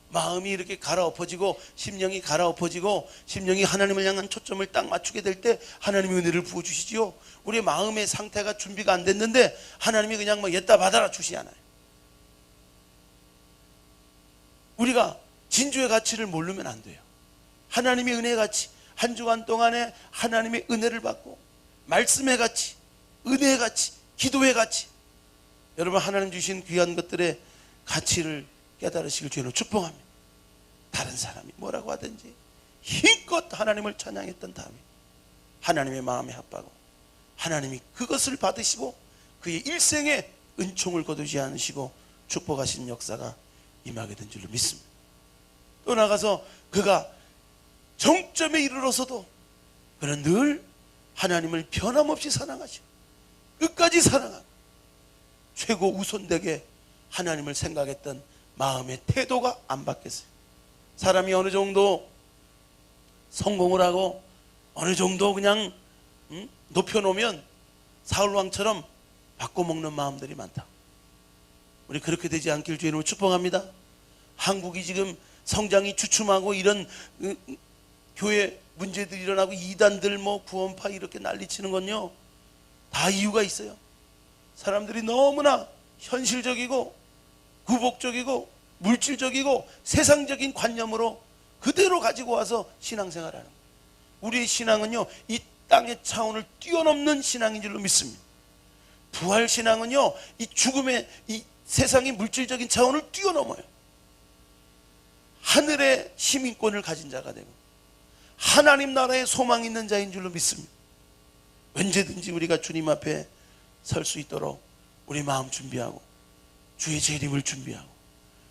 마음이 이렇게 갈아엎어지고 심령이 갈아엎어지고 심령이 하나님을 향한 초점을 딱 맞추게 될 때 하나님이 은혜를 부어주시지요. 우리의 마음의 상태가 준비가 안 됐는데 하나님이 그냥 막 옛다 받아라 주시잖아요. 우리가 진주의 가치를 모르면 안 돼요. 하나님의 은혜의 가치, 한 주간 동안에 하나님의 은혜를 받고 말씀의 가치, 은혜의 가치, 기도의 가치, 여러분 하나님 주신 귀한 것들의 가치를 깨달으시길 주님으로 축복합니다. 다른 사람이 뭐라고 하든지 힘껏 하나님을 찬양했던 다음에 하나님의 마음에 합하고 하나님이 그것을 받으시고 그의 일생에 은총을 거두지 않으시고 축복하신 역사가 임하게 된 줄로 믿습니다. 또 나가서 그가 정점에 이르러서도 그는 늘 하나님을 변함없이 사랑하시고 끝까지 사랑하고 최고 우선되게 하나님을 생각했던 마음의 태도가 안 바뀌었어요. 사람이 어느 정도 성공을 하고 어느 정도 그냥 높여놓으면 사울왕처럼 바꿔먹는 마음들이 많다. 우리 그렇게 되지 않길 주님으로 축복합니다. 한국이 지금 성장이 주춤하고 이런 교회 문제들이 일어나고 이단들 뭐 구원파 이렇게 난리치는 건요, 다 이유가 있어요. 사람들이 너무나 현실적이고 구복적이고 물질적이고 세상적인 관념으로 그대로 가지고 와서 신앙생활하는 거예요. 우리의 신앙은요, 이 땅의 차원을 뛰어넘는 신앙인 줄로 믿습니다. 부활 신앙은요, 이 죽음의 이 세상의 물질적인 차원을 뛰어넘어요. 하늘의 시민권을 가진 자가 되고 하나님 나라에 소망 있는 자인 줄로 믿습니다. 언제든지 우리가 주님 앞에 설 수 있도록 우리 마음 준비하고 주의 재림을 준비하고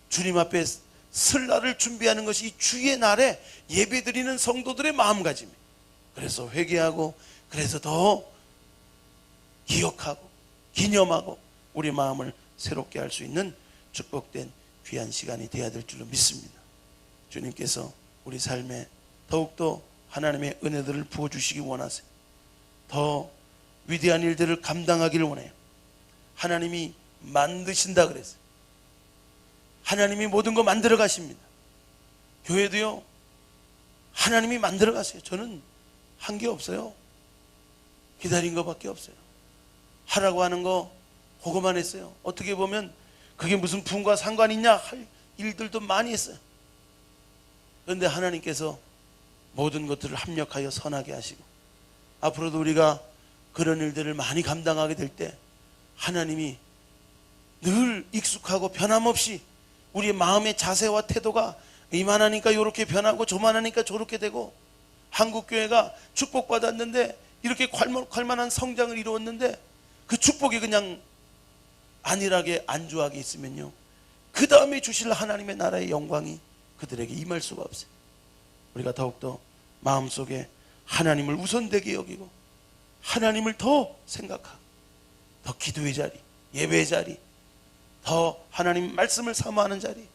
주님 앞에 설 날을 준비하는 것이 이 주의 날에 예배드리는 성도들의 마음가짐이에요. 그래서 회개하고 그래서 더 기억하고 기념하고 우리 마음을 새롭게 할 수 있는 축복된 귀한 시간이 되어야 될 줄로 믿습니다. 주님께서 우리 삶에 더욱더 하나님의 은혜들을 부어주시기 원하세요. 더 위대한 일들을 감당하기를 원해요. 하나님이 만드신다 그랬어요. 하나님이 모든 거 만들어 가십니다. 교회도요, 하나님이 만들어 가세요. 저는 한 게 없어요. 기다린 것밖에 없어요. 하라고 하는 거 그거만 했어요. 어떻게 보면 그게 무슨 부흥과 상관이 있냐 할 일들도 많이 했어요. 그런데 하나님께서 모든 것들을 합력하여 선하게 하시고 앞으로도 우리가 그런 일들을 많이 감당하게 될 때 하나님이 늘 익숙하고 변함없이 우리의 마음의 자세와 태도가 이만하니까 이렇게 변하고 저만하니까 저렇게 되고, 한국교회가 축복받았는데 이렇게 콸만한 성장을 이루었는데 그 축복이 그냥 안일하게 안주하게 있으면요, 그 다음에 주실 하나님의 나라의 영광이 그들에게 임할 수가 없어요. 우리가 더욱더 마음속에 하나님을 우선되게 여기고 하나님을 더 생각하고 더 기도의 자리, 예배의 자리, 더 하나님 말씀을 사모하는 자리,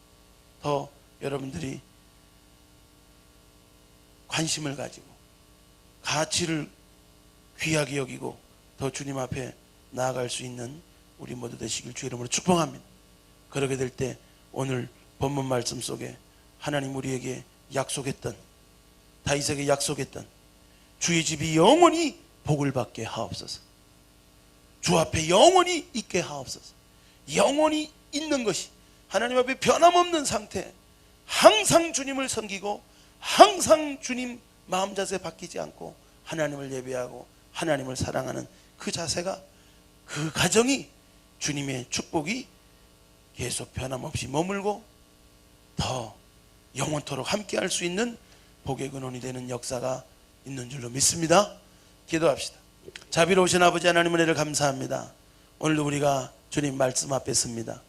더 여러분들이 관심을 가지고 가치를 귀하게 여기고 더 주님 앞에 나아갈 수 있는 우리 모두 되시길 주의 이름으로 축복합니다. 그러게 될 때 오늘 본문 말씀 속에 하나님 우리에게 약속했던, 다윗에게 약속했던 주의 집이 영원히 복을 받게 하옵소서. 주 앞에 영원히 있게 하옵소서. 영원히 있는 것이 하나님 앞에 변함없는 상태, 항상 주님을 섬기고 항상 주님 마음 자세 바뀌지 않고 하나님을 예배하고 하나님을 사랑하는 그 자세가, 그 가정이 주님의 축복이 계속 변함없이 머물고 더 영원토록 함께할 수 있는 복의 근원이 되는 역사가 있는 줄로 믿습니다. 기도합시다. 자비로우신 아버지 하나님 은혜를 감사합니다. 오늘도 우리가 주님 말씀 앞에 섭니다.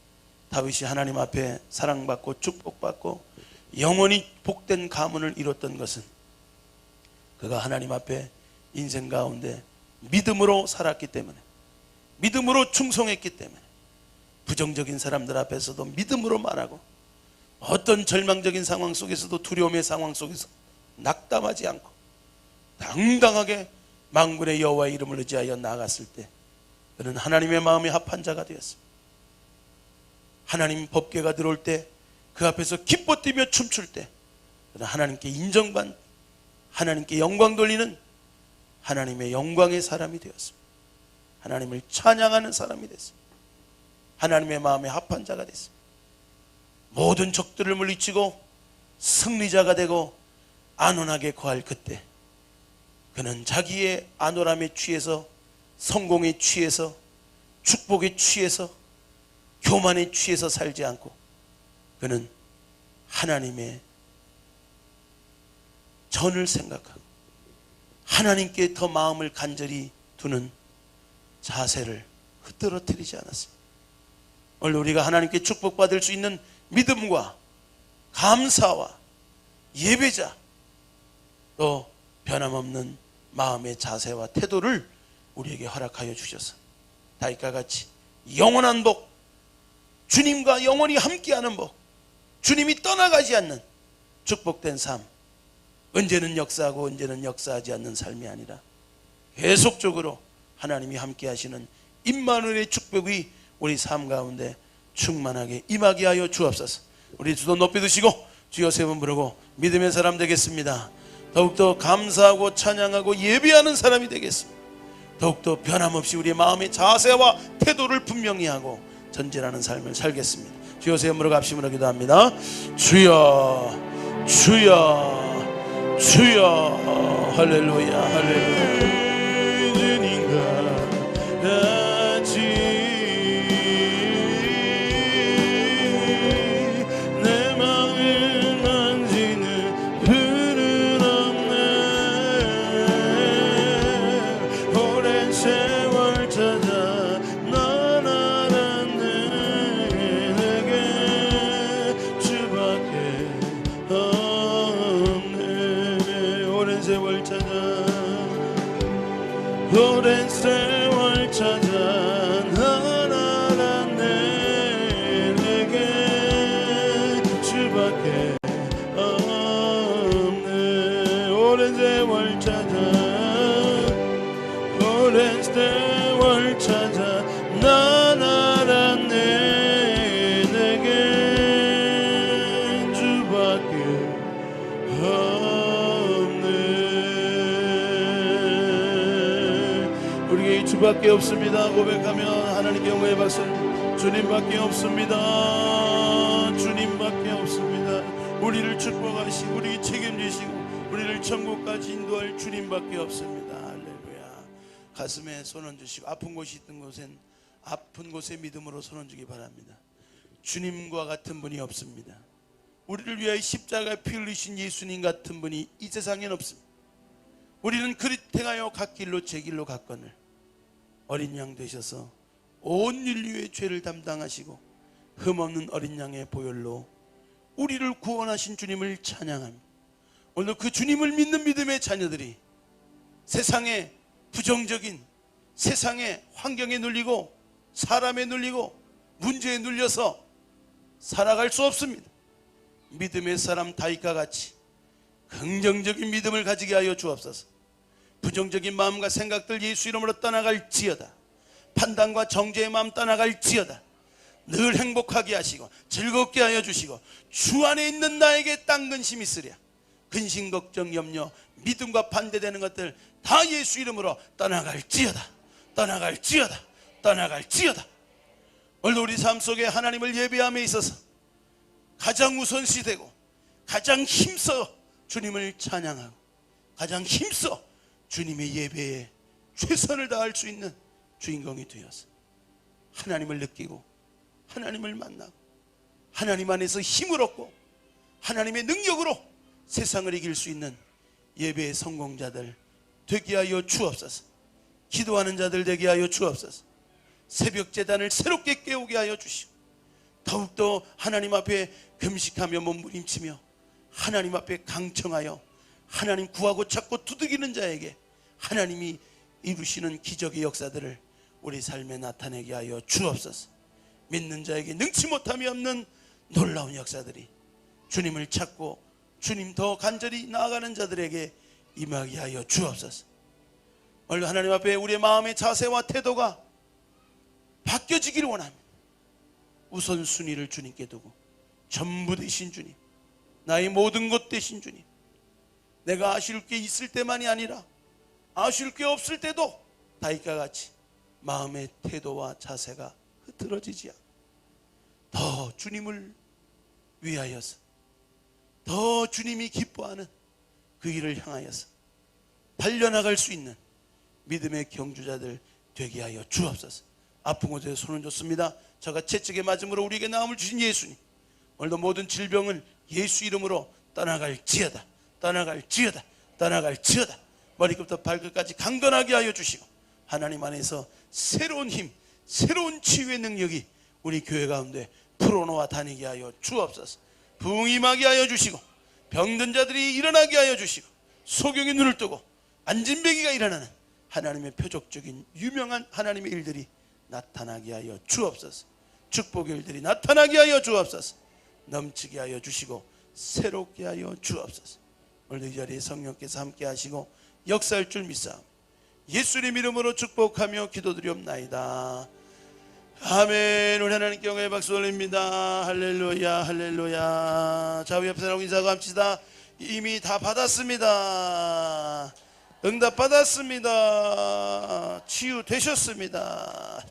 다윗이 하나님 앞에 사랑받고 축복받고 영원히 복된 가문을 이뤘던 것은 그가 하나님 앞에 인생 가운데 믿음으로 살았기 때문에, 믿음으로 충성했기 때문에 부정적인 사람들 앞에서도 믿음으로 말하고 어떤 절망적인 상황 속에서도 두려움의 상황 속에서 낙담하지 않고 당당하게 만군의 여호와의 이름을 의지하여 나아갔을 때 그는 하나님의 마음에 합한 자가 되었습니다. 하나님 법궤가 들어올 때 그 앞에서 기뻐 뛰며 춤출 때 그는 하나님께 인정받는, 하나님께 영광 돌리는 하나님의 영광의 사람이 되었습니다. 하나님을 찬양하는 사람이 됐습니다. 하나님의 마음에 합한 자가 됐습니다. 모든 적들을 물리치고 승리자가 되고 안온하게 거할 그때 그는 자기의 안온함에 취해서, 성공에 취해서, 축복에 취해서, 교만에 취해서 살지 않고 그는 하나님의 전을 생각하고 하나님께 더 마음을 간절히 두는 자세를 흐트러뜨리지 않았습니다. 오늘 우리가 하나님께 축복받을 수 있는 믿음과 감사와 예배자, 또 변함없는 마음의 자세와 태도를 우리에게 허락하여 주셔서 다윗과 같이 영원한 복, 주님과 영원히 함께하는 복, 주님이 떠나가지 않는 축복된 삶, 언제는 역사하고 언제는 역사하지 않는 삶이 아니라 계속적으로 하나님이 함께하시는 임마누엘의 축복이 우리 삶 가운데 충만하게 임하게 하여 주옵소서. 우리 두 손 높이 드시고 주여 세 번 부르고 믿음의 사람 되겠습니다. 더욱더 감사하고 찬양하고 예배하는 사람이 되겠습니다. 더욱더 변함없이 우리의 마음의 자세와 태도를 분명히 하고 전진하는 삶을 살겠습니다. 주여 세 번 부르고 합심으로 기도합니다. 주여 주여 주여 할렐루야 할렐루야. 오랜 세월 찾아 넌 알았네. 내게 주밖에 없네. 오랜 세월 찾아 오랜 세월 찾아 넌 알았네. 내게 주밖에 우리에게 주밖에 없습니다. 고백하면 하나님께 영광의 박수. 주님밖에 없습니다. 주님밖에 없습니다. 우리를 축복하시고 우리 책임지시고 우리를 천국까지 인도할 주님밖에 없습니다. 할렐루야. 가슴에 손 얹으시고 아픈 곳이 있던 곳엔 아픈 곳에 믿음으로 손 얹기 바랍니다. 주님과 같은 분이 없습니다. 우리를 위하여 십자가에 피 흘리신 예수님 같은 분이 이 세상엔 없습니다. 우리는 그리 행하여 갓 길로 제 길로 갔거늘 어린 양 되셔서 온 인류의 죄를 담당하시고 흠없는 어린 양의 보혈로 우리를 구원하신 주님을 찬양합니다. 오늘 그 주님을 믿는 믿음의 자녀들이 세상의 부정적인 세상의 환경에 눌리고 사람에 눌리고 문제에 눌려서 살아갈 수 없습니다. 믿음의 사람 다윗과 같이 긍정적인 믿음을 가지게 하여 주옵소서. 부정적인 마음과 생각들 예수 이름으로 떠나갈지어다. 판단과 정죄의 마음 떠나갈지어다. 늘 행복하게 하시고 즐겁게 하여 주시고 주 안에 있는 나에게 딴 근심 있으랴. 근심 걱정 염려 믿음과 반대되는 것들 다 예수 이름으로 떠나갈지어다. 떠나갈지어다. 떠나갈지어다. 오늘 우리 삶 속에 하나님을 예배함에 있어서 가장 우선시되고 가장 힘써 주님을 찬양하고 가장 힘써 주님의 예배에 최선을 다할 수 있는 주인공이 되어서 하나님을 느끼고 하나님을 만나고 하나님 안에서 힘을 얻고 하나님의 능력으로 세상을 이길 수 있는 예배의 성공자들 되게 하여 주옵소서. 기도하는 자들 되게 하여 주옵소서. 새벽 제단을 새롭게 깨우게 하여 주시고 더욱더 하나님 앞에 금식하며 몸부림치며 하나님 앞에 강청하여 하나님 구하고 찾고 두드리는 자에게 하나님이 이루시는 기적의 역사들을 우리 삶에 나타내게 하여 주옵소서. 믿는 자에게 능치 못함이 없는 놀라운 역사들이 주님을 찾고 주님 더 간절히 나아가는 자들에게 임하게 하여 주옵소서. 오늘 하나님 앞에 우리의 마음의 자세와 태도가 바뀌어지기를 원합니다. 우선순위를 주님께 두고 전부 되신 주님, 나의 모든 것 되신 주님, 내가 아쉬울 게 있을 때만이 아니라 아쉬울 게 없을 때도 다윗과 같이 마음의 태도와 자세가 흐트러지지 않고 더 주님을 위하여서 더 주님이 기뻐하는 그 일을 향하여서 달려나갈 수 있는 믿음의 경주자들 되게 하여 주옵소서. 아픈 곳에 손을 줬습니다. 저가 채찍에 맞음으로 우리에게 나음을 주신 예수님, 오늘도 모든 질병을 예수 이름으로 떠나갈지어다. 떠나갈지어다. 떠나갈지어다. 머리끝부터 발끝까지 강건하게 하여 주시고 하나님 안에서 새로운 힘, 새로운 치유의 능력이 우리 교회 가운데 풀어놓아 다니게 하여 주옵소서. 부흥임하게 하여 주시고 병든 자들이 일어나게 하여 주시고 소경이 눈을 뜨고 안진뱅이가 일어나는 하나님의 표적적인 유명한 하나님의 일들이 나타나게 하여 주옵소서. 축복의 일들이 나타나게 하여 주옵소서. 넘치게 하여 주시고 새롭게 하여 주옵소서. 오늘 이 자리에 성령께서 함께 하시고 역사할 줄 믿사옵니다. 예수님 이름으로 축복하며 기도드리옵나이다. 아멘. 우리 하나님께 영광의 박수 올립니다. 할렐루야 할렐루야. 자, 우리 옆에 사람 인사하고 합시다. 이미 다 받았습니다. 응답 받았습니다. 치유 되셨습니다.